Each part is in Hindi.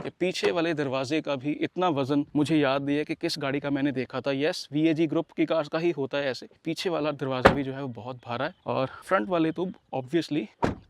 कि पीछे वाले दरवाजे का भी इतना वजन मुझे याद नहीं है कि किस गाड़ी का मैंने देखा था। यस, VAG ग्रुप की कार्स का ही होता है ऐसे। पीछे वाला दरवाजा भी जो है वो बहुत भारा है और फ्रंट वाले तो ऑब्वियसली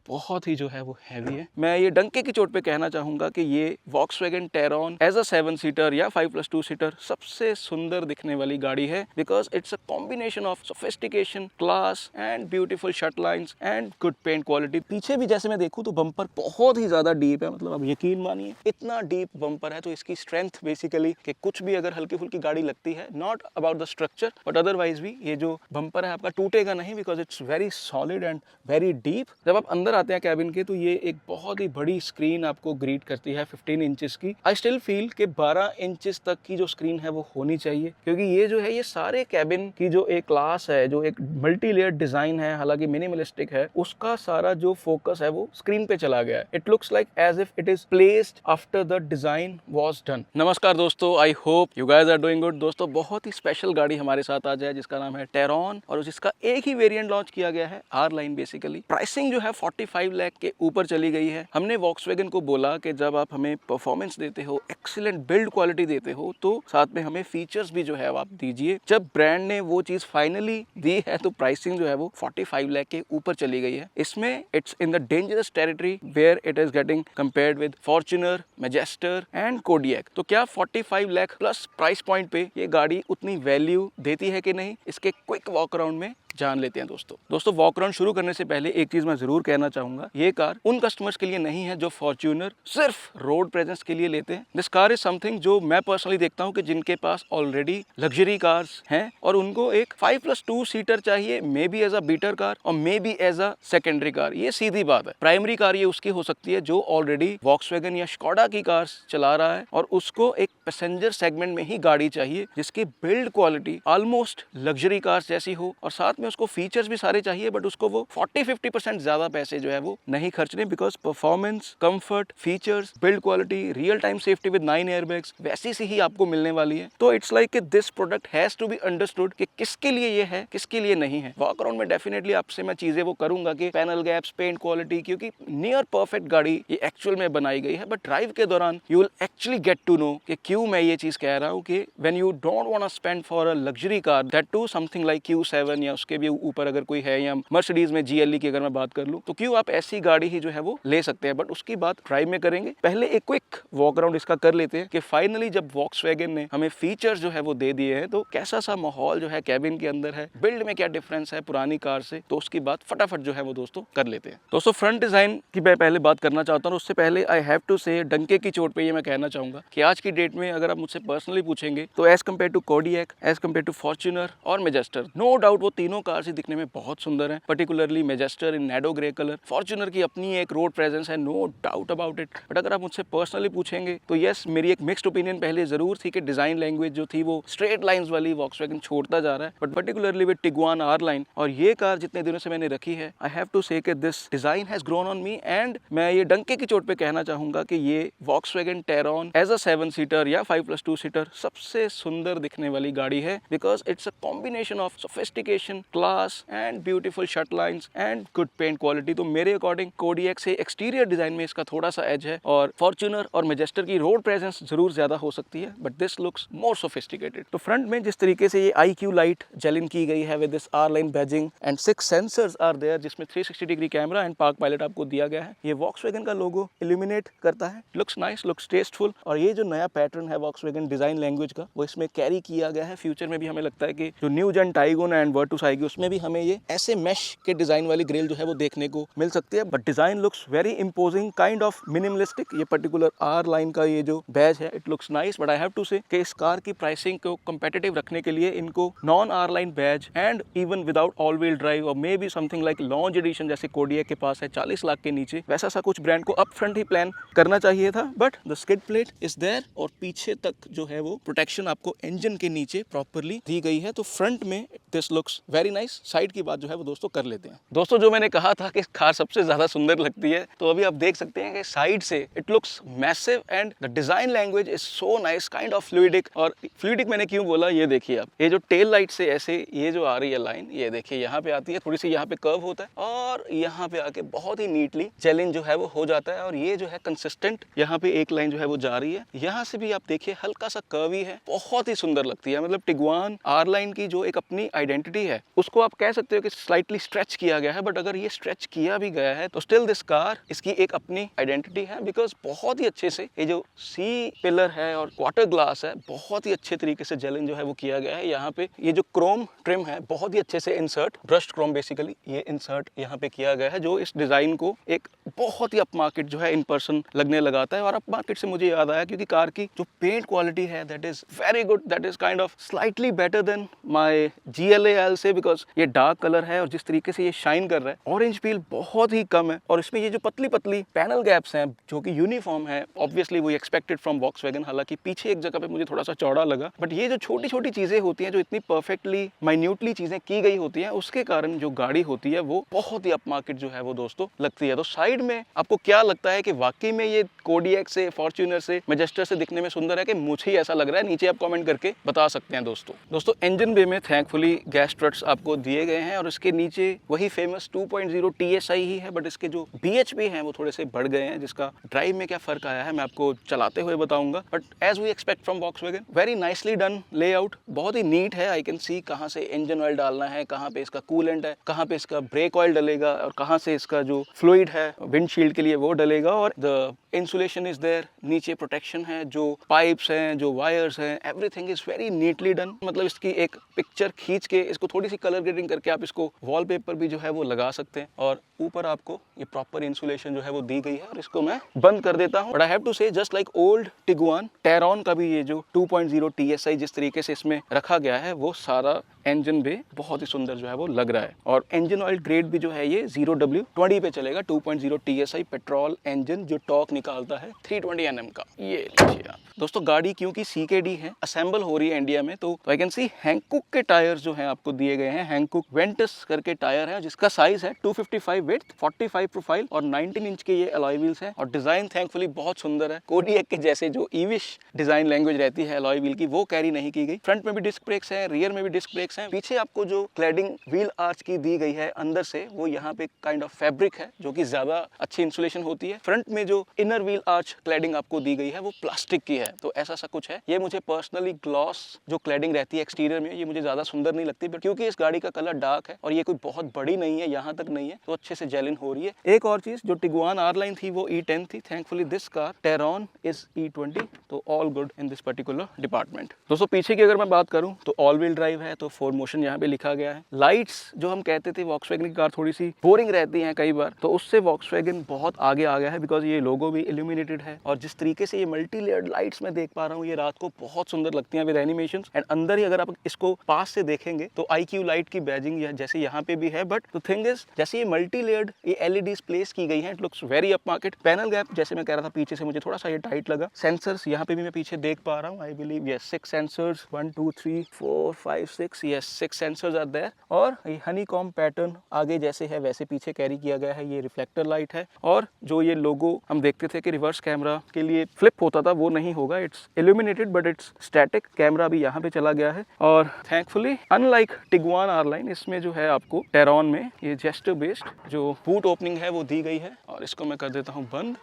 बहुत ही जो है वो हैवी है। मैं ये डंके की चोट पे कहना चाहूंगा कि ये Volkswagen Tayron as a 7 seater या 5+2 सीटर सबसे सुंदर दिखने वाली गाड़ी है, because it's a combination of sophistication, class and beautiful shut lines and good paint quality. पीछे भी जैसे मैं देखूं तो बम्पर बहुत ही ज्यादा डीप है, मतलब आप यकीन मानिए इतना डीप बम्पर है। तो इसकी स्ट्रेंथ बेसिकली कि कुछ भी अगर हल्की फुल्की गाड़ी लगती है, not about the structure but otherwise भी ये जो बम्पर है आपका टूटेगा नहीं, because it's very solid and very deep. जब आप अंदर आते हैं कैबिन के तो ये एक बहुत ही बड़ी स्क्रीन आपको ग्रीट करती है 15 इंचेस की। आई स्टिल फील कि 12 इंचेस तक की जो स्क्रीन है वो होनी चाहिए, क्योंकि ये जो है ये सारे कैबिन की जो एक क्लास है, जो एक मल्टी लेयर डिजाइन है, हालांकि मिनिमलिस्टिक है, उसका सारा जो फोकस है वो स्क्रीन पे चला गया है। It looks like as if it is placed after the design was done. नमस्कार दोस्तों, I hope you guys are doing good. दोस्तों बहुत ही स्पेशल गाड़ी हमारे साथ आज है जिसका नाम है टेरॉन, और जिसका एक ही वेरिएंट लॉन्च किया गया है, आर लाइन। बेसिकली प्राइसिंग जो है 45 लाख के ऊपर चली गई है। हमने वॉक्सवैगन को बोला कि जब आप हमें परफॉर्मेंस देते हो, एक्सीलेंट बिल्ड क्वालिटी देते हो, तो साथ में हमें फीचर्स भी जो है आप दीजिए। जब ब्रांड ने वो चीज फाइनली दी है तो प्राइसिंग जो है वो 45 लाख के ऊपर चली गई है। इसमें it's in the dangerous territory where it is getting compared with Fortuner, Majestor and Kodiaq. तो क्या 45 लाख प्लस प्राइस पॉइंट पे ये गाड़ी उतनी वैल्यू देती है कि नहीं, इसके क्विक वॉक अराउंड में जान लेते हैं। दोस्तों वॉक अराउंड शुरू करने से पहले एक चीज मैं जरूर कहना चाहूंगा, ये कार उन कस्टमर्स के लिए नहीं है जो फॉर्च्यूनर सिर्फ रोड प्रेजेंस के लिए लेते हैं। दिस कार इज समथिंग जो मैं पर्सनली देखता हूं कि जिनके पास ऑलरेडी लग्जरी कार्स हैं और उनको एक 5+2 सीटर चाहिए, maybe as a better car और maybe as a secondary car. ये सीधी बात है। प्राइमरी कार ये उसकी हो सकती है जो ऑलरेडी वॉक्सवैगन या स्कोडा की कार्स चला रहा है और उसको एक पैसेंजर सेगमेंट में ही गाड़ी चाहिए जिसकी build quality almost luxury cars जैसी हो, और साथ में उसको फीचर्स भी सारे चाहिए, बट उसको वो 40-50% ज्यादा पैसे जो है वो नहीं खर्चने, because performance, comfort, features, build quality, real time safety with 9 airbags वैसी सी ही आपको मिलने वाली है। तो इट्स लाइक कि this product has to be understood कि किसके लिए ये है, किसके लिए नहीं है। वॉक अराउंड में डेफिनेटली आपसे मैं चीजें वो करूंगा कि पैनल गैप्स, पेंट क्वालिटी, क्योंकि नियर परफेक्ट गाड़ी ये एक्चुअल में बनाई गई है, बट ड्राइव के दौरान you will actually get to know कि क्यों मैं ये चीज कह रहा हूँ कि when you don't want to spend for a luxury car, that to something like Q7 या उसके भी ऊपर अगर कोई है, या मर्सिडीज में GLE की अगर मैं बात कर लूं, तो क्यों आप ऐसी गाड़ी ही जो है वो ले सकते हैं। बट उसकी बात ड्राइव में करेंगे। पहले एक क्विक वॉक अराउंड इसका कर लेते हैं कि फाइनली जब वॉक्सवैगन ने हमें फीचर्स जो है वो दे दिए हैं तो कैसा सा माहौल जो है कैबिन के अंदर है, बिल्ड में क्या डिफरेंस है पुरानी कार से, तो उसकी बात फटाफट जो है वो दोस्तों कर लेते हैं। दोस्तों फ्रंट डिजाइन की मैं पहले बात करना चाहता हूँ, उससे पहले आई हैव टू से डंके की चोट पे ये मैं कहना चाहूंगा कि आज की डेट में अगर आप मुझसे पर्सनली पूछेंगे तो as compare to Kodiaq, as compare to Fortuner और मैजेस्टर, नो डाउट वो तीनों कार्स ही दिखने में बहुत सुंदर है, particularly Majestor in Nardo grey colour. Fortuner की अपनी एक रोड प्रेजेंस है, no doubt about it. But अगर आप मुझसे पर्सनली पूछेंगे तो यस, मेरी एक मिक्स्ड ओपिनियन पहले जरूर थी कि डिजाइन लैंग्वेज जो थी वो स्ट्रेट लाइंस वाली वॉक्सवैगन छोड़ता जा रहा है, but particularly with Tiguan R line और ये कार जितने दिनों से मैंने रखी है, आई हैव टू से कि this design has grown on me. And मैं ये डंके की चोट पे कहना चाहूंगा कि ये Volkswagen Tayron as a 7 seater या 5+2 सीटर सबसे सुंदर दिखने वाली गाड़ी है, because it's a combination of sophistication, class and beautiful shut lines and good paint quality. तो मेरे अकॉर्डिंग कोडियक से एक्सटीरियर डिजाइन में इसका थोड़ा सा एज है, और फॉर्च्यूनर और मैजेस्टर की रोड प्रेजेंस जरूर ज्यादा हो सकती है, but this looks more sophisticated. तो फ्रंट में जिस तरीके से ये IQ लाइट जेलिन की गई है with this R line badging and 6 sensors are there, जिसमें 360 degree camera and park pilot आपको दिया गया है। ये वॉक्सवैगन का लोगो इल्यूमिनेट करता है, लुक्स नाइस, लुक्स टेस्टफुल। और ये जो नया पैटर्न है वॉक्सवैगन डिजाइन लैंग्वेज का, वो इसमें कैरी किया गया है। फ्यूचर में भी हमें लगता है कि जो न्यू जेन टाइगोन एंड वर्टुस आएगी उसमें भी हमें ये ऐसे मैश के डिजाइन वाली ग्रिल जो है वो देखने को मिल सकती है। But design looks very imposing, kind of minimalistic. ये पर्टिकुलर आर लाइन का ये जो बैज है, it looks nice, but I have to say कि इस कार की प्राइसिंग को कंपेटिटिव रखने के लिए इनको non R line badge and even without all wheel drive और maybe something like launch edition जैसे कोडियक के पास है 40 लाख के नीचे, वैसा सा कुछ ब्रांड को अप फ्रंट ही प्लान करना चाहिए था। But the skid plate is there और पीछे तक जो है वो प्रोटेक्शन आपको इंजन के नीचे प्रॉपरली दी गई है। तो फ्रंट में this looks very nice. Side की बात जो है वो दोस्तों कर लेते हैं। दोस्तों जो मैंने कहा था कि कार सबसे ज्यादा सुंदर लगती है, तो अभी आप देख सकते हैं कि साइड से it looks massive and the design language is so nice, kind of fluidic. और फ्लूइडिक मैंने क्यों बोला, ये देखिए आप, ये जो टेल लाइट से ऐसे ये जो आ रही है लाइन, ये देखिए यहाँ पे आती है, थोड़ी सी यहाँ पे कर्व होता है और यहाँ पे आके बहुत ही नीटली जेलिन जो है वो हो जाता है। और ये जो है कंसिस्टेंट यहाँ पे एक लाइन जो है वो जा रही है, यहाँ से भी आप देखिए हल्का सा कर्व ही है, बहुत ही सुंदर लगती है। मतलब टिगुआन आर लाइन की जो एक अपनी आइडेंटिटी है उसको आप कह सकते हो कि स्लाइटली स्ट्रेच किया गया है, बट अगर ये स्ट्रेच किया भी गया है तो स्टिल दिस कार इसकी एक अपनी आइडेंटिटी है, बिकॉज बहुत ही अच्छे से ये जो सी पिलर है और क्वार्टर ग्लास है बहुत ही अच्छे तरीके से जेलिन जो है वो किया गया है। यहाँ पे ये जो क्रोम ट्रिम है बहुत ही अच्छे से इंसर्ट, ब्रश्ड क्रोम बेसिकली ये इंसर्ट यहाँ पे किया गया है, जो इस डिजाइन को एक बहुत ही अप मार्केट जो है इन पर्सन लगने लगाता है। और अप मार्केट से मुझे याद आया क्योंकि कार की जो पेंट क्वालिटी है that is very good, that is kind of slightly better than my GLA I'll say, because ये डार्क कलर है और जिस तरीके से ये शाइन कर रहा है, ऑरेंज पील बहुत ही कम है और इसमें ये जो पतली पतली पैनल गैप्स हैं जो कि यूनिफॉर्म है, ऑब्वियसली वो एक्सपेक्टेड फ्रॉम वॉक्सवैगन। हालांकि पीछे एक जगह पे मुझे थोड़ा सा चौड़ा लगा, बट ये जो छोटी छोटी चीजें होती हैं जो इतनी परफेक्टली माइन्यूटली चीजें की गई होती हैं उसके कारण जो गाड़ी होती है वो बहुत ही अप मार्केट जो है वो दोस्तों लगती है। तो साइड में आपको क्या लगता है कि वाकई में ये कोडियक से, फॉर्च्यूनर से, मैजेस्टर से दिखने में सुंदर है कि मुझे ऐसा लग रहा है? नीचे आप कमेंट करके बता सकते हैं दोस्तों इंजन बे में थैंकफुली गैस स्ट्रट्स आपको दिए गए हैं और इसके नीचे वही फेमस 2.0 TSI ही है, बट इसके जो BHP हैं वो थोड़े से बढ़ गए हैं, जिसका ड्राइव में क्या फर्क आया है मैं आपको चलाते हुए बताऊंगा। But as we expect from Volkswagen, very nicely done layout, बहुत ही नीट है। आई कैन सी कहाँ से इंजन ऑयल डालना है, कहाँ पे इसका कूलेंट है, कहाँ पे इसका ब्रेक ऑयल डलेगा और कहाँ से इसका जो फ्लूइड है विंडशील्ड के लिए वो डलेगा। और द इंसुलेशन इज देयर, नीचे प्रोटेक्शन है, जो पाइप्स हैं, जो वायर्स हैं, everything is very neatly done. मतलब इसकी एक पिक्चर खींच के इसको थोड़ी सी कलर ग्रेडिंग करके आप इसको वॉलपेपर भी जो है वो लगा सकते हैं। और ऊपर आपको ये प्रॉपर इंसुलेशन जो है वो दी गई है और इसको मैं बंद कर देता हूँ। But I have to say just like old Tiguan, Tayron का भी ये जो 2.0 TSI जिस तरीके से इसमें रखा गया है वो सारा इंजन बे बहुत ही सुंदर जो है वो लग रहा है। और इंजन ऑयल ग्रेड भी जो है ये 0W20 पे चलेगा, 2.0 TSI पेट्रोल इंजन जो टॉर्क निकालता है 320 Nm का। ये लीजिए आप दोस्तों, गाड़ी क्योंकि CKD है, असेंबल हो रही है इंडिया में, तो आई कैन सी हैंककुक के टायर जो हैं आपको दिए गए हैं। हैंककुक वेंटस करके टायर है जिसका साइज है 255 विड्थ, 45 प्रोफाइल और 19 इंच के ये अलॉय व्हील्स हैं। और डिजाइन थैंकफुली बहुत सुंदर है, कोडियक के जैसे जो ईविश डिजाइन लैंग्वेज रहती है अलॉय व्हील की वो कैरी नहीं की गई। फ्रंट में भी डिस्क ब्रेक्स हैं, रियर में भी डिस्क ब्रेक्स हैं। पीछे आपको जो क्लैडिंग व्हील आर्च की दी गई है अंदर से, वो यहाँ पे काइंड ऑफ फैब्रिक है जो कि ज्यादा अच्छी इंसुलेशन होती है। फ्रंट में जो इनर व्हील आर्च क्लैडिंग आपको दी गई है वो प्लास्टिक की है, तो ऐसा सा कुछ है। ये मुझे पर्सनली ग्लॉस जो क्लैडिंग रहती है एक्सटीरियर में, ये मुझे ज्यादा सुंदर नहीं लगती, बट क्योंकि इस गाड़ी का कलर डार्क है और ये कोई बहुत बड़ी नहीं है, यहाँ तक नहीं है, तो अच्छे से जेलिन हो रही है। एक और चीज, जो टिगुआन आर लाइन थी वो E10 थी, thankfully this car Tayron is E20, तो all good in this particular department. दोस्तों पीछे की अगर मैं बात करूं तो ऑल व्हील ड्राइव है, तो 4 मोशन यहाँ पे लिखा गया है। लाइट्स जो हम कहते थे वॉक्सवैगन की कार थोड़ी सी बोरिंग रहती हैं कई बार, तो उससे वॉक्सवैगन बहुत आगे आ गया है, बिकॉज ये लोगो भी इल्यूमिनेटेड है और जिस तरीके से ये मल्टी लेयर्ड लाइट्स में देख पा रहा हूँ ये रात को बहुत सुंदर लगती हैं विद एनिमेशंस। एंड अंदर ही अगर आप इसको पास से देखेंगे तो IQ लाइट की बैजिंग जैसे यहाँ पे भी है, बट द थिंग इज जैसे ये मल्टी लेयर्ड ये LEDs प्लेस की गई हैं, it looks very up market. Panel gap जैसे मैं कह रहा था पीछे से मुझे थोड़ा सा ये टाइट लगा। सेंसर्स यहाँ पे भी मैं पीछे देख पा रहा हूँ, I believe yes 6 sensors, 1 2 3 4 5 6, yes 6 sensors are there. और ये हनीकॉम्ब पैटर्न आगे जैसे है वैसे पीछे कैरी किया गया है। ये रिफ्लेक्टर लाइट है और जो ये लोगो हम देखते थे कि रिवर्स कैमरा के लिए फ्लिप होता था वो नहीं होगा, it's illuminated but it's static. Camera भी यहाँ पे चला गया है और thankfully unlike Tiguan R line, इसमें जो है आपको टेरॉन में ये जेस्टर बेस्ड जो बूट ओपनिंग है वो दी गई है। और इसको मैं कर देता हूँ बंद,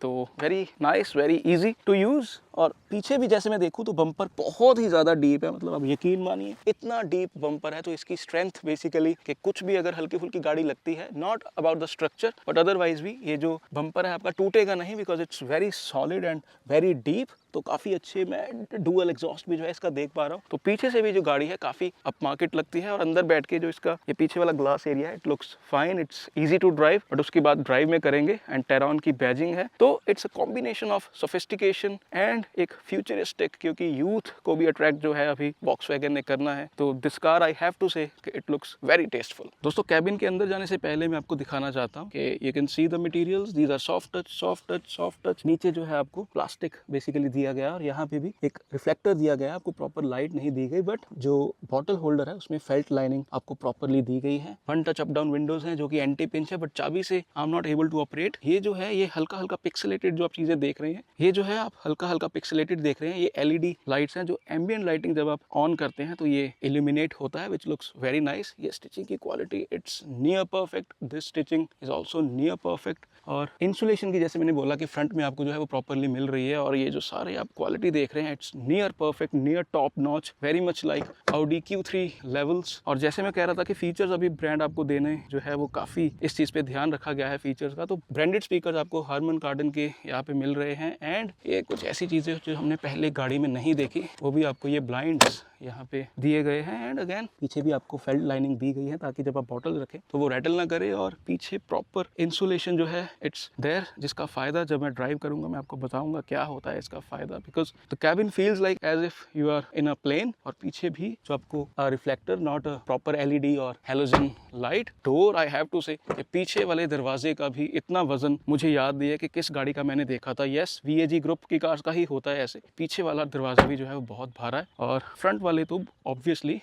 तो very nice, very easy to use. और पीछे भी जैसे मैं देखूं तो बम्पर बहुत ही ज्यादा डीप है, मतलब आप यकीन मानिए इतना डीप बम्पर है। तो इसकी स्ट्रेंथ बेसिकली कि कुछ भी अगर हल्की फुल्की गाड़ी लगती है, not about the structure but otherwise भी ये जो बम्पर है आपका टूटेगा नहीं, because it's very solid and very deep. तो काफी अच्छे मैं डुअल एग्जॉस्ट भी जो है इसका देख पा रहा हूँ। तो पीछे से भी जो गाड़ी है काफी अप मार्केट लगती है और अंदर बैठ के जो इसका ये पीछे वाला ग्लास एरिया है, it looks fine, it's easy to drive. But उसके बाद ड्राइव में करेंगे एंड टेरॉन की बैजिंग है, तो it's a combination of sophistication and एक फ्यूचरिस्टिक, क्योंकि यूथ को भी अट्रैक्ट जो है अभी वॉक्सवैगन ने करना है। तो this car I have to say it looks very tasteful. दोस्तों कैबिन के अंदर जाने से पहले मैं आपको दिखाना चाहता हूँ कि you can see the materials, these are soft touch, soft touch, soft touch. नीचे जो है आपको प्लास्टिक बेसिकली दिया दिया गया है और यहाँ पे भी एक रिफ्लेक्टर दिया गया है, आपको प्रॉपर लाइट नहीं दी गई, बट जो बॉटल होल्डर है उसमें फेल्ट लाइनिंग आपको प्रॉपरली दी गई है। One touch up down windows हैं जो कि एंटी पिंच है, बट चाबी से I am not able to operate. ये जो है ये हल्का हल्का पिक्सेलेटेड जो आप चीजें देख रहे हैं, ये जो है आप हल्का हल्का पिक्सेलेटेड देख रहे हैं, ये एलईडी लाइट्स हैं जो एम्बिएंट लाइटिंग जब आप ऑन करते हैं तो ये इल्यूमिनेट होता है, विच लुक्स वेरी नाइस। ये स्टिचिंग की quality it's near perfect, this stitching is also near perfect. और इंसुलेशन की जैसे मैंने बोला कि फ्रंट में आपको जो है वो प्रॉपरली मिल रही है, और ये जो सारे आप क्वालिटी देख रहे हैं it's near perfect, near top notch, very much like Audi Q3 levels. और जैसे मैं कह रहा था कि फीचर्स अभी ब्रांड आपको देने जो है वो काफ़ी इस चीज़ पे ध्यान रखा गया है फीचर्स का, तो ब्रांडेड स्पीकर्स आपको हारमन कार्डन के यहाँ पे मिल रहे हैं। एंड ये कुछ ऐसी चीज़ें जो हमने पहले गाड़ी में नहीं देखी, वो भी आपको ये ब्लाइंड्स यहाँ पे दिए गए हैं। एंड अगेन पीछे भी आपको फेल्ट लाइनिंग दी गई है ताकि जब आप बॉटल रखें तो वो रैटल ना करे, और पीछे प्रॉपर इंसुलेशन जो है इट्स देयर, जिसका फ़ायदा जब मैं ड्राइव करूंगा मैं आपको बताऊंगा क्या होता है इसका फ़ायदा, because the cabin feels like as if you are in a plane. और पीछे भी जो आपको reflector, not a proper LED और halogen light. Door I have to say पीछे वाले दरवाजे का भी इतना वजन मुझे याद नहीं है कि किस गाड़ी का मैंने देखा था। यस, VAG ग्रुप की कार्स का ही होता है ऐसे। पीछे वाला दरवाजा भी जो है वो बहुत भारा है, और फ्रंट वाले तो ऑब्वियसली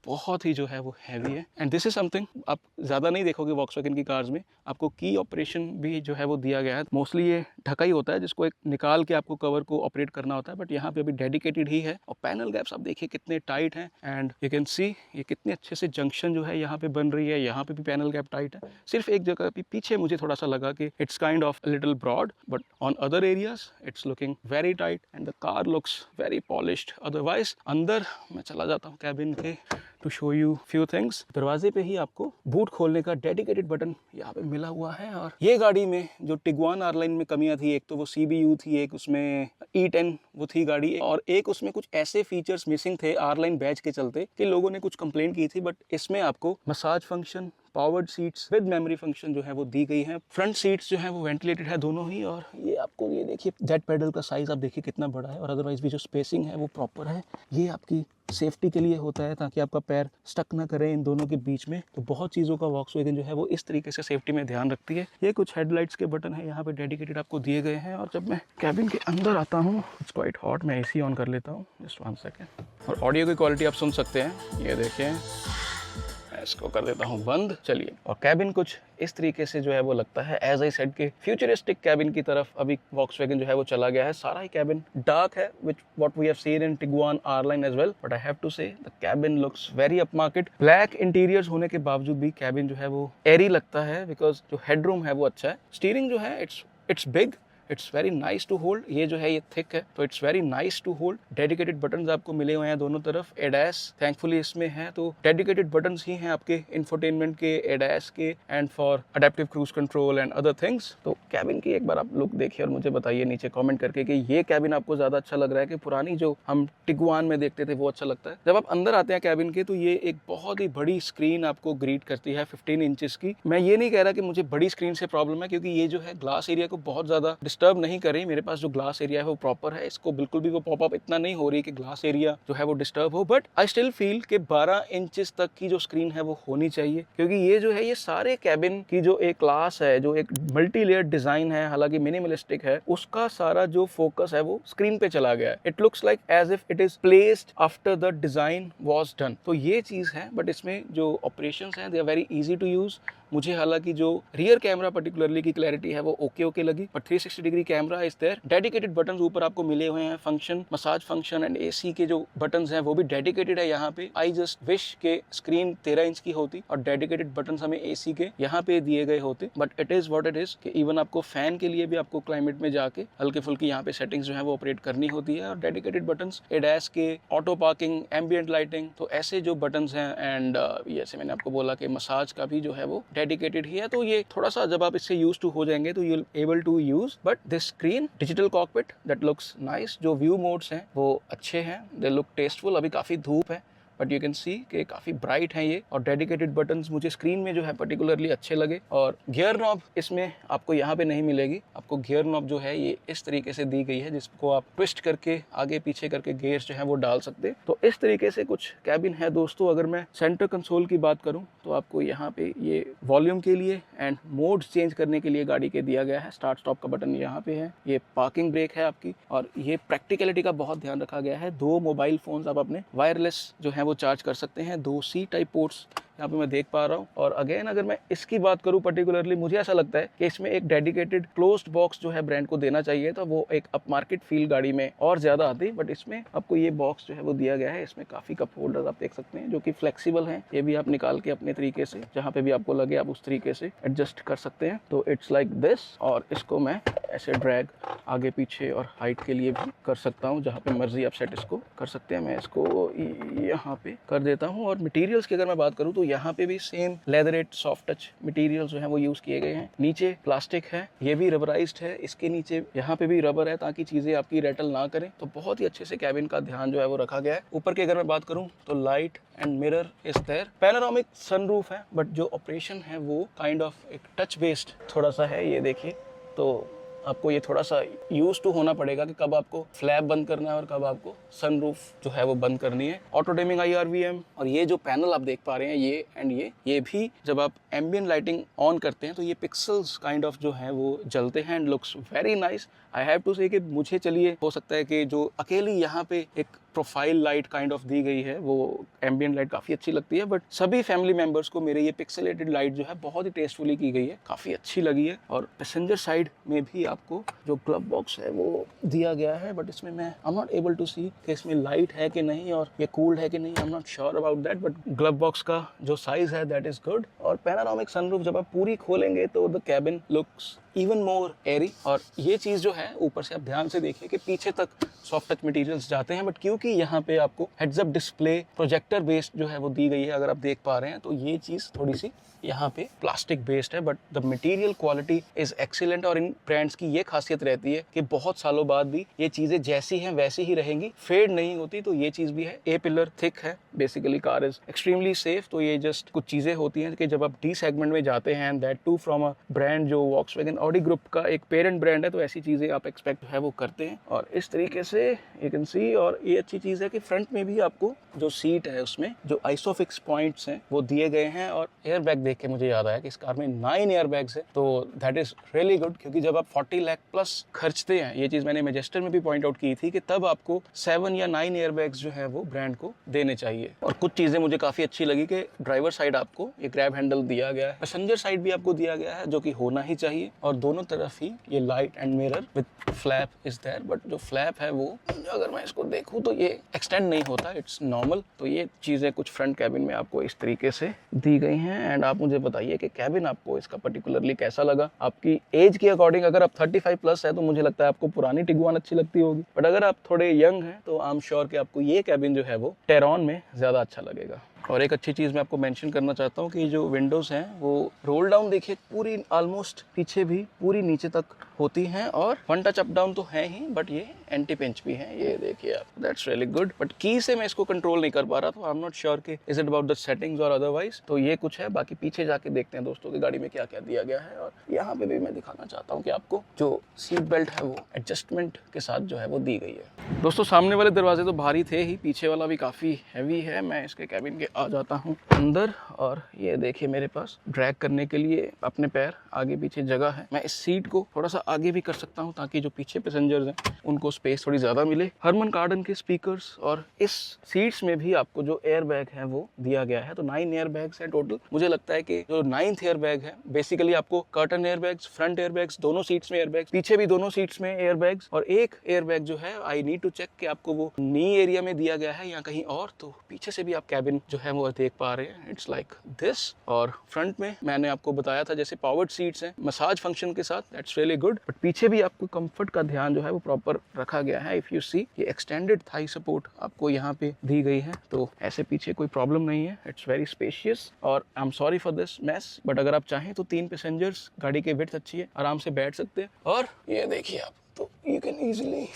बहुत ही जो है वो हैवी है। एंड दिस इज समथिंग आप ज़्यादा नहीं देखोगे वॉक्सवैगन की कार्स में, आपको की ऑपरेशन भी जो है वो दिया गया है। मोस्टली ये ढका ही होता है जिसको एक निकाल के आपको कवर को ऑपरेट करना होता है, बट यहाँ पे अभी डेडिकेटेड ही है। और पैनल गैप्स आप देखिए कितने टाइट हैं, एंड यू कैन सी ये कितने अच्छे से जंक्शन जो है यहाँ पे बन रही है। यहाँ पे भी पैनल गैप टाइट है, सिर्फ एक जगह पे पीछे मुझे थोड़ा सा लगा कि it's kind of little broad, but on other areas it's looking very tight and the car looks very polished. Otherwise अंदर मैं चला जाता हूँ कैबिन के to show you few things. दरवाजे पे ही आपको बूट खोलने का डेडिकेटेड बटन यहाँ पे मिला हुआ है। और ये गाड़ी में जो टिगुआन R-Line में कमियां थी, एक तो वो CBU थी, एक उसमें E10 वो थी गाड़ी, और एक उसमें कुछ ऐसे फीचर्स मिसिंग थे R-Line बैच के चलते कि लोगों ने कुछ कंप्लेंट की थी। बट इसमें आपको massage function, powered seats with memory function जो है वो दी गई है। फ्रंट सीट्स जो है वो वेंटिलेटेड है दोनों ही, और ये आपको ये देखिए जेट पेडल का साइज आप देखिए कितना बड़ा है, और अदरवाइज भी जो स्पेसिंग है वो प्रॉपर है। ये आपकी सेफ्टी के लिए होता है ताकि आपका पैर स्टक ना करे इन दोनों के बीच में। तो बहुत चीज़ों का वॉक्सवैगन जो है वो इस तरीके से सेफ्टी में ध्यान रखती है। ये कुछ हेडलाइट्स के बटन है यहाँ पे डेडिकेटेड आपको दिए गए हैं। और जब मैं कैबिन के अंदर आता हूँ, इट्स क्वाइट हॉट, मैं AC ऑन कर लेता हूँ जस्ट 1 सेकेंड। और ऑडियो की क्वालिटी आप सुन सकते हैं, ये देखें, इसको कर देता हूँ बंद। चलिए, और कैबिन कुछ इस तरीके से जो है वो लगता है। एज आई सेड के फ्यूचरिस्टिक कैबिन की तरफ अभी वॉक्सवैगन जो है वो चला गया है। सारा ही कैबिन डार्क है, which what we have seen in Tiguan R-Line as well, but I have to say the cabin looks very upmarket. Black interiors होने के बावजूद भी कैबिन जो है वो एरी लगता है, बिकॉज जो हेडरूम है वो अच्छा है। स्टीयरिंग जो है it's big, it's very nice to hold. ये जो है ये थिक है, तो it's very nice to hold. Dedicated buttons आपको मिले हुए हैं दोनों तरफ। ADAS थैंकफुली इसमें है, तो डेडिकेटेड बटन्स ही हैं आपके इंफोटेनमेंट के, ADAS के, and for adaptive cruise control and other things. तो कैबिन की एक बार आप लुक देखिए और मुझे बताइए नीचे कमेंट करके कि ये कैबिन आपको ज़्यादा अच्छा लग रहा है कि पुरानी जो हम टिगुआन में देखते थे वो अच्छा लगता है। जब आप अंदर आते हैं कैबिन के, तो ये एक बहुत ही बड़ी स्क्रीन आपको ग्रीट करती है 15 इंचेस की। मैं ये नहीं कह रहा कि मुझे बड़ी स्क्रीन से प्रॉब्लम है, क्योंकि ये जो है ग्लास एरिया को बहुत ज़्यादा डिस्टर्ब नहीं कर रही। मेरे पास जो ग्लास एरिया है वो प्रॉपर है, इसको बिल्कुल भी वो पॉपअप इतना नहीं हो रही कि ग्लास एरिया जो है वो डिस्टर्ब हो। बट आई स्टिल फील कि 12 इंचेस तक की जो स्क्रीन है वो होनी चाहिए, क्योंकि ये जो है ये सारे कैबिन की जो एक क्लास है, जो एक मल्टी लेयर डिजाइन है, हालांकि मिनिमलिस्टिक है, उसका सारा जो फोकस है वो स्क्रीन पे चला गया है। It looks like as if it is placed after the design was done. तो ये चीज है, बट इसमें जो ऑपरेशंस हैं they are very easy to use. मुझे हालांकि जो रियर कैमरा पर्टिकुलरली की क्लैरिटी है वो ओके लगी, but 360 degree camera is there. Dedicated buttons ऊपर आपको मिले हुए हैं, function, massage function and AC के जो बटन्स हैं वो भी डेडिकेटेड है यहाँ पे। आई जस्ट विश के स्क्रीन 13 इंच की होती और डेडिकेटेड बटन्स हमें AC के यहाँ पे दिए गए होते, but it is what it is कि इवन आपको फैन के लिए भी आपको क्लाइमेट में जाके हल्के फुल्की यहाँ पे सेटिंग्स जो है वो ऑपरेट करनी होती है। और डेडिकेटेड बटन्स, ADAS के, ऑटो पार्किंग, एम्बिएंट लाइटिंग, तो ऐसे जो बटन्स हैं। एंड जैसे मैंने आपको बोला कि मसाज का भी जो है वो डेडिकेटेड ही है। तो ये थोड़ा सा जब आप इससे यूज टू हो जाएंगे तो you able to use. But this screen digital cockpit that looks nice. जो व्यू मोड्स हैं वो अच्छे हैं, दे लुक टेस्टफुल। अभी काफी धूप है, बट यू कैन सी कि काफ़ी ब्राइट हैं ये, और डेडिकेटेड बटन्स मुझे स्क्रीन में जो है पर्टिकुलरली अच्छे लगे। और गियर नॉब इसमें आपको यहाँ पे नहीं मिलेगी, आपको गियर नॉब जो है ये इस तरीके से दी गई है जिसको आप ट्विस्ट करके आगे पीछे करके गियर्स जो है वो डाल सकते हैं। तो इस तरीके से कुछ कैबिन है दोस्तों। अगर मैं सेंटर कंसोल की बात करूं तो आपको यहाँ पे ये वॉल्यूम के लिए एंड मोड चेंज करने के लिए गाड़ी के दिया गया है। स्टार्ट स्टॉप का बटन यहाँ पे है, ये पार्किंग ब्रेक है आपकी, और ये प्रैक्टिकलिटी का बहुत ध्यान रखा गया है। 2 मोबाइल फोन्स आप अपने वायरलेस जो है वो चार्ज कर सकते हैं। 2 सी टाइप पोर्ट्स यहाँ पे मैं देख पा रहा हूँ। और अगेन अगर मैं इसकी बात करूँ पर्टिकुलरली, मुझे ऐसा लगता है कि इसमें एक डेडिकेटेड क्लोज्ड बॉक्स जो है ब्रांड को देना चाहिए था, वो एक अप मार्केट फील गाड़ी में और ज्यादा आती। बट इसमें आपको ये बॉक्स जो है वो दिया गया है। इसमें काफी कप होल्डर्स आप देख सकते हैं जो कि फ्लेक्सिबल हैं। ये भी आप निकाल के अपने तरीके से जहाँ पे भी आपको लगे आप उस तरीके से एडजस्ट कर सकते हैं। तो इट्स लाइक दिस, और इसको मैं ऐसे ड्रैग आगे पीछे और हाइट के लिए भी कर सकता हूँ, जहाँ पे मर्जी आप सेट इसको कर सकते हैं। मैं इसको यहाँ पे कर देता हूँ। और मटेरियल्स की अगर मैं बात करूँ तो यहाँ पे भी same leatherette soft touch materials जो है वो यूज किए गए हैं। नीचे प्लास्टिक है, ये भी रबराइज्ड है, इसके नीचे यहाँ पे भी रबर है ताकि चीजें आपकी रेटल ना करें। तो बहुत ही अच्छे से कैबिन का ध्यान जो है वो रखा गया है। ऊपर की अगर मैं बात करूँ तो light and mirror is there. Panoramic sunroof है, बट जो ऑपरेशन है वो काइंड ऑफ एक टच बेस्ड थोड़ा सा है। ये देखिए, तो आपको ये थोड़ा सा यूज टू होना पड़ेगा कि कब आपको फ्लैप बंद करना है और कब आपको सनरूफ जो है वो बंद करनी है। ऑटो डिमिंग IRVM, और ये जो पैनल आप देख पा रहे हैं ये एंड ये भी जब आप एम्बियंट लाइटिंग ऑन करते हैं तो ये पिक्सल्स काइंड ऑफ जो है वो जलते हैं and looks very nice. I have to say कि मुझे चलिए हो सकता है कि जो अकेली यहाँ पे एक profile light kind of the गई है वो एम्बियंट लाइट काफी अच्छी लगती है, बट सभी फैमिली मेंबर्स को मेरे ये पिक्सेलेटेड लाइट जो है बहुत ही टेस्टफुली की गई है, काफी अच्छी लगी है। और पैसेंजर साइड में भी आपको जो ग्लव बॉक्स है वो दिया गया है, बट इसमें मैं I am not able to see कि इसमें लाइट है कि नहीं और ये कूल्ड है कि नहीं। I am not sure about that, but glove box का जो साइज है दैट इज गुड। और पैनोरामिक सनरूफ जब आप पूरी खोलेंगे तो the cabin looks even more airy. और ये चीज जो है ऊपर से आप ध्यान से देखिए कि पीछे तक सॉफ्ट टच मटेरियल्स जाते हैं, बट क्योंकि यहाँ पे आपको heads up display projector based जो है वो दी गई है, अगर आप देख पा रहे हैं तो ये चीज थोड़ी सी यहाँ पे प्लास्टिक बेस्ड है, but the material quality is excellent. और इन ब्रांड्स की ये खासियत रहती है कि बहुत सालों बाद भी ये चीजें जैसी हैं वैसी ही रहेंगी, फेड नहीं होती। तो ये चीज भी है। ए पिलर थिक है, basically car is extremely safe. तो ये जस्ट कुछ चीजें होती हैं कि जब आप डी सेगमेंट में जाते हैं and that too from a brand जो वॉक्सवैगन ऑडी ग्रुप का एक पेरेंट ब्रांड है, तो ऐसी चीजें आप एक्सपेक्ट है वो करते हैं। और इस तरीके से यू कैन सी। और ये अच्छी चीज है कि फ्रंट में भी आपको जो सीट है उसमें जो आइसोफिक्स पॉइंट्स हैं वो दिए गए हैं। और एयर बैग देख के मुझे याद आया कि इस कार में 9 एयर बैग्स है, तो दैट इज रियली गुड। क्योंकि जब आप 40 लाख प्लस खर्चते हैं, ये चीज मैंने मैजेस्टर में भी पॉइंट आउट की थी कि तब आपको 7 या 9 एयर बैग्स जो है वो ब्रांड को देने चाहिए। और कुछ चीजें मुझे काफी अच्छी लगी कि ड्राइवर साइड आपको ये ग्रैब हैंडल दिया गया है, पैसेंजर साइड भी आपको दिया गया है जो कि होना ही चाहिए। और दोनों तरफ ही ये light and mirror with flap is there, but जो फ्लैप है वो अगर मैं इसको देखूं तो ये एक्सटेंड नहीं होता, इट्स नॉर्मल। तो ये चीजें कुछ फ्रंट कैबिन में आपको इस तरीके से दी गई हैं। एंड आप मुझे बताइए कि कैबिन आपको इसका पर्टिकुलरली कैसा लगा। आपकी एज के अकॉर्डिंग अगर आप 35 प्लस है तो मुझे लगता है आपको पुरानी टिगुआन अच्छी लगती होगी, बट अगर आप थोड़े यंग हैं तो आई एम श्योर कि आपको ये कैबिन जो है वो टेरॉन में ज्यादा अच्छा लगेगा। और एक अच्छी चीज़ मैं आपको मेंशन करना चाहता हूँ कि जो विंडोज़ हैं वो रोल डाउन देखिए पूरी ऑलमोस्ट पीछे भी पूरी नीचे तक होती हैं। और वन टच अप डाउन तो है ही, बट ये एंटी पिंच भी है, ये देखिए आप, दैट्स रियली गुड। बट की से मैं इसको कंट्रोल नहीं कर पा रहा, तो आई एम नॉट श्योर कि is it about the settings और अदरवाइज। तो ये कुछ है, बाकी पीछे जाके देखते हैं दोस्तों की गाड़ी में क्या क्या दिया गया है। और यहाँ पे भी मैं दिखाना चाहता हूँ कि आपको जो सीट बेल्ट है वो एडजस्टमेंट के साथ जो है वो दी गई है। दोस्तों सामने वाले दरवाजे तो भारी थे ही, पीछे वाला भी काफ़ी हैवी है। मैं इसके कैबिन के आ जाता हूँ अंदर, और ये देखिए मेरे पास ड्रैग करने के लिए अपने पैर आगे पीछे जगह है। मैं इस सीट को थोड़ा सा आगे भी कर सकता हूँ ताकि जो पीछे पैसेंजर्स हैं उनको स्पेस थोड़ी ज़्यादा मिले। हरमन कार्डन के स्पीकर्स, और इस सीट्स में भी आपको जो एयर बैग है वो दिया गया है। तो 9 एयर बैग्स हैं टोटल। मुझे लगता है कि जो 9th एयर बैग है बेसिकली आपको curtain air bags, front air bags, दोनों सीट्स में एयर बैग्स, पीछे भी दोनों सीट्स में एयर बैग्स, और एक एयर बैग जो है आई नीड टू चेक कि आपको वो नी एरिया में दिया गया है या कहीं और। तो पीछे से भी आप कैबिन जो है वो देख पा रहे हैं, इट्स लाइक दिस। और फ्रंट में मैंने आपको बताया था जैसे पावर्ड सीट्स हैं मसाज फंक्शन के साथ, दैट्स रियली गुड। बट पीछे भी आपको कंफर्ट का ध्यान जो है वो प्रॉपर रखा गया है। इफ यू सी ये एक्सटेंडेड थाई सपोर्ट आपको यहाँ पे दी गई है, तो ऐसे पीछे कोई प्रॉब्लम नहीं है, इट्स वेरी स्पेशियस। और I am sorry for this mess, but अगर आप चाहें तो 3 पैसेंजर्स, गाड़ी की विड्थ अच्छी है, आराम से बैठ सकते हैं। और ये देखिए आप, तो यू कैन इजीली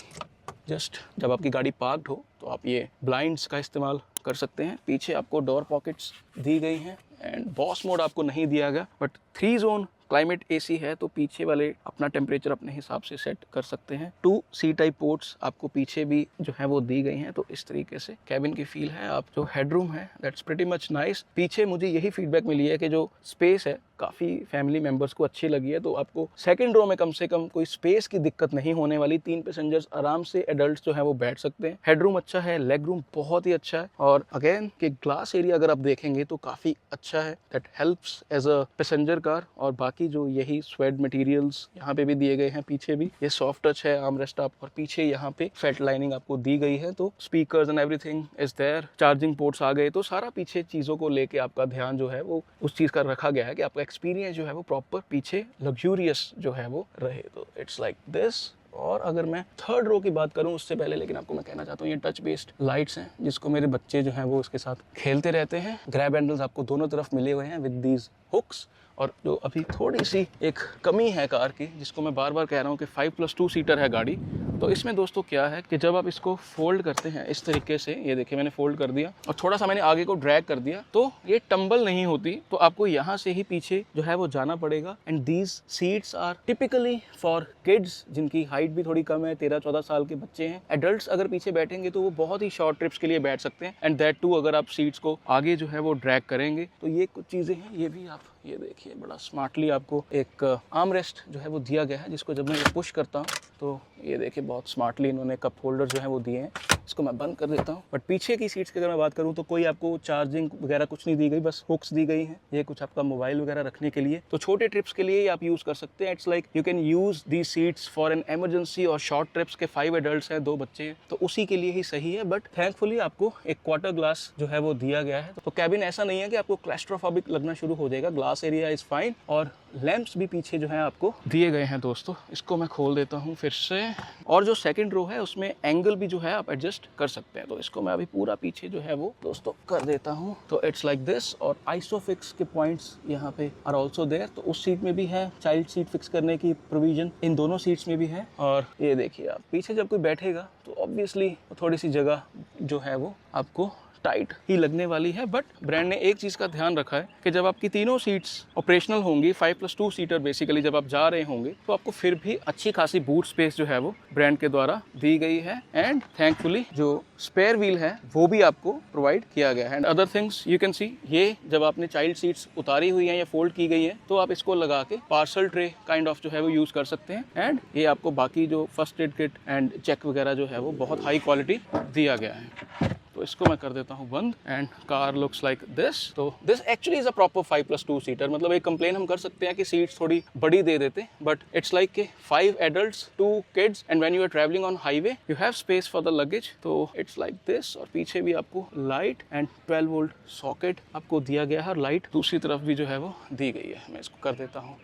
जस्ट जब आपकी गाड़ी पार्क्ड हो तो आप ये ब्लाइंड्स का इस्तेमाल कर सकते हैं। पीछे आपको डोर पॉकेट्स दी गई हैं एंड बॉस मोड आपको नहीं दिया गया, बट 3 जोन क्लाइमेट एसी है तो पीछे वाले अपना टेम्परेचर अपने हिसाब से सेट कर सकते हैं। 2 सी टाइप पोर्ट्स आपको पीछे भी जो है वो दी गई हैं, तो इस तरीके से कैबिन की फील है। आप जो हेडरूम है दैट्स प्रीटी मच नाइस। पीछे मुझे यही फीडबैक मिली है कि जो स्पेस है काफ़ी फैमिली मेंबर्स को अच्छी लगी है, तो आपको सेकंड रो में कम से कम कोई स्पेस की दिक्कत नहीं होने वाली। 3 पैसेंजर्स आराम से एडल्ट्स जो है वो बैठ सकते हैं। हेडरूम अच्छा है, लेग रूम बहुत ही अच्छा है, और अगेन कि ग्लास एरिया अगर आप देखेंगे तो काफ़ी अच्छा है, that helps as a passenger car. और बाकी जो यही स्वेड मटेरियल्स यहाँ पे भी दिए गए हैं, पीछे भी ये सॉफ्ट टच है आर्म रेस्ट आप, और पीछे यहाँ पे फेल्ट लाइनिंग आपको दी गई है, तो speakers and everything is there. Charging ports आ गए, तो सारा पीछे चीज़ों को लेके आपका ध्यान जो है वो उस चीज़ का रखा गया है कि आपका एक्सपीरियंस जो है वो प्रॉपर पीछे लग्जूरियस जो है वो रहे, तो इट्स लाइक दिस। और अगर मैं थर्ड रो की बात करूं उससे पहले, लेकिन आपको मैं कहना चाहता हूँ ये टच बेस्ड लाइट्स हैं जिसको मेरे बच्चे जो हैं वो उसके साथ खेलते रहते हैं। ग्रैब हैंडल्स आपको दोनों तरफ मिले हुए हैं विद दीज हुक्स। और जो अभी थोड़ी सी एक कमी है कार की, जिसको मैं बार बार कह रहा हूँ कि 5+2 सीटर है गाड़ी, तो इसमें दोस्तों क्या है कि जब आप इसको फोल्ड करते हैं इस तरीके से, ये देखिए मैंने फोल्ड कर दिया और थोड़ा सा मैंने आगे को ड्रैग कर दिया, तो ये टंबल नहीं होती, तो आपको यहाँ से ही पीछे जो है वो जाना पड़ेगा। And these seats are typically for kids जिनकी हाइट भी थोड़ी कम है, 13-14 साल के बच्चे हैं। एडल्ट्स अगर पीछे बैठेंगे तो वो बहुत ही शॉर्ट ट्रिप्स के लिए बैठ सकते हैं, एंड दैट टू अगर आप सीट्स को आगे जो है वो ड्रैग करेंगे, तो ये कुछ चीज़ें हैं। ये भी आप ये देखिए बड़ा स्मार्टली आपको एक आर्म रेस्ट जो है वो दिया गया है, जिसको जब मैं ये पुश करता हूँ तो ये देखिए बहुत स्मार्टली इन्होंने कप होल्डर जो है वो दिए हैं। इसको मैं बंद कर देता हूँ। बट पीछे की सीट्स की अगर मैं बात करूँ तो कोई आपको चार्जिंग वगैरह कुछ नहीं दी गई, बस हुक्स दी गई हैं। ये कुछ आपका मोबाइल वगैरह रखने के लिए, तो छोटे ट्रिप्स के लिए आप यूज़ कर सकते हैं। It's like you can use these seats for an emergency और शॉर्ट ट्रिप्स के 5 एडल्ट्स हैं, 2 बच्चे हैं, तो उसी के लिए ही सही है। बट थैंकफुली आपको एक क्वार्टर ग्लास जो है वो दिया गया है, तो कैबिन ऐसा नहीं है कि आपको क्लैस्ट्रोफोबिक लगना शुरू हो जाएगा। ग्लास एरिया इज़ फाइन, और लैंप्स भी पीछे जो है आपको दिए गए हैं दोस्तों। इसको मैं खोल देता हूँ फिर से, और जो सेकंड रो है उसमें एंगल भी जो है आप एडजस्ट कर सकते हैं, तो इसको मैं अभी पूरा पीछे जो है वो दोस्तों कर देता हूँ। तो इट्स लाइक दिस, और आइसोफिक्स के पॉइंट्स यहाँ पे आर ऑल्सो देयर, तो उस सीट में भी है चाइल्ड सीट फिक्स करने की प्रोविजन, इन दोनों सीट्स में भी है। और ये देखिए आप पीछे जब कोई बैठेगा तो ऑब्वियसली थोड़ी सी जगह जो है वो आपको टाइट ही लगने वाली है। बट ब्रांड ने एक चीज़ का ध्यान रखा है कि जब आपकी तीनों सीट्स ऑपरेशनल होंगी, 5+2 सीटर बेसिकली जब आप जा रहे होंगे, तो आपको फिर भी अच्छी खासी बूट स्पेस जो है वो ब्रांड के द्वारा दी गई है। एंड थैंकफुली जो स्पेयर व्हील है वो भी आपको प्रोवाइड किया गया है। And other things you can सी, ये जब आपने चाइल्ड सीट्स उतारी हुई हैं या फोल्ड की गई हैं, तो आप इसको लगा के पार्सल ट्रे काइंड ऑफ जो है वो यूज़ कर सकते हैं। एंड ये आपको बाकी जो first aid kit and check वगैरह जो है वो बहुत हाई क्वालिटी दिया गया है। तो इसको मैं कर देता हूँ बंद, and car looks like this. तो this actually is a proper 5+2 seater. मतलब एक कंप्लेन हम कर सकते हैं कि सीट्स थोड़ी बड़ी दे देते, बट इट्स लाइक के 5 adults 2 kids, and when you are travelling on highway you have space for the luggage. तो इट्स लाइक दिस, और पीछे भी आपको लाइट एंड 12 वोल्ट सॉकेट आपको दिया गया है, लाइट दूसरी तरफ भी जो है वो दी गई है। मैं इसको कर देता हूँ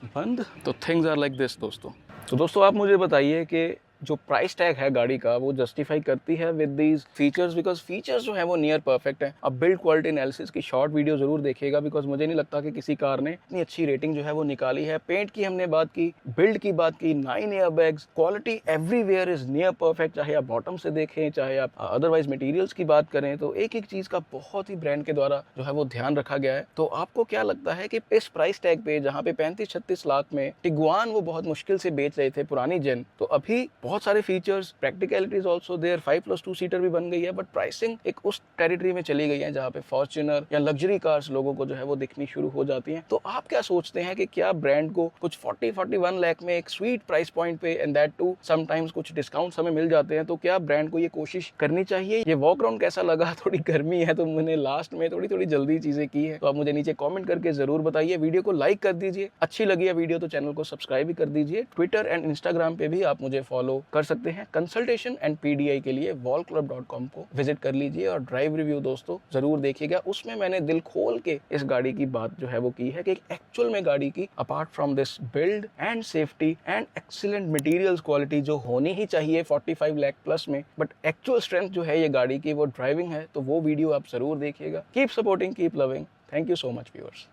बंद। तो थिंग्स आर लाइक दिस दोस्तों। तो दोस्तों आप मुझे बताइए कि जो प्राइस टैग है गाड़ी का वो जस्टिफाई करती है with these features, because features जो है वो नियर परफेक्ट है। अब बिल्ड क्वालिटी एनालिसिस की शॉर्ट वीडियो जरूर देखिएगा, बिकॉज मुझे नहीं लगता कि किसी कार ने इतनी अच्छी रेटिंग जो है वो निकाली है। पेंट की हमने बात की, बिल्ड की बात की, 9 airbags, quality everywhere is near perfect, चाहे आप बॉटम से देखें चाहे आप अदरवाइज मटेरियल्स की बात करें, तो एक एक चीज का बहुत ही ब्रांड के द्वारा जो है वो ध्यान रखा गया है। तो आपको क्या लगता है कि इस प्राइस टैग पे, जहाँ पे 35-36 लाख में टिगुआन वो बहुत मुश्किल से बेच रहे थे पुरानी जेन, तो अभी बहुत सारे features, practicality is also there, 5+2 seater भी बन गई है, बट प्राइसिंग एक उस टेरिटरी में चली गई है जहाँ पे फॉर्च्यूनर या लग्जरी कार्स लोगों को जो है वो दिखनी शुरू हो जाती हैं। तो आप क्या सोचते हैं कि क्या ब्रांड को कुछ 40-41 लाख में एक स्वीट प्राइस पॉइंट पे, एंड दैट टू समटाइम्स कुछ डिस्काउंट्स हमें मिल जाते हैं, तो क्या ब्रांड को ये कोशिश करनी चाहिए? ये वॉक अराउंड कैसा लगा? थोड़ी गर्मी है तो मैंने लास्ट में थोड़ी जल्दी चीजें की है, तो आप मुझे नीचे कॉमेंट करके जरूर बताइए। वीडियो को लाइक कर दीजिए, अच्छी लगी है वीडियो तो चैनल को सब्सक्राइब भी कर दीजिए। ट्विटर एंड इंस्टाग्राम पे भी आप मुझे फॉलो कर सकते हैं। कंसल्टेशन एंड पीडीआई के लिए wallclub.com को विजिट कर लीजिए, और ड्राइव रिव्यू दोस्तों जरूर देखिएगा। उसमें मैंने दिल खोल के इस गाड़ी की बात जो है वो की है कि एक्चुअल में गाड़ी की apart from this build and safety and excellent materials quality जो होनी ही चाहिए 45 लाख प्लस में, बट एक्चुअल स्ट्रेंथ जो है ये गाड़ी की वो ड्राइविंग है, तो वो वीडियो आप जरूर देखिएगा। Keep supporting, keep loving. Thank you so much viewers.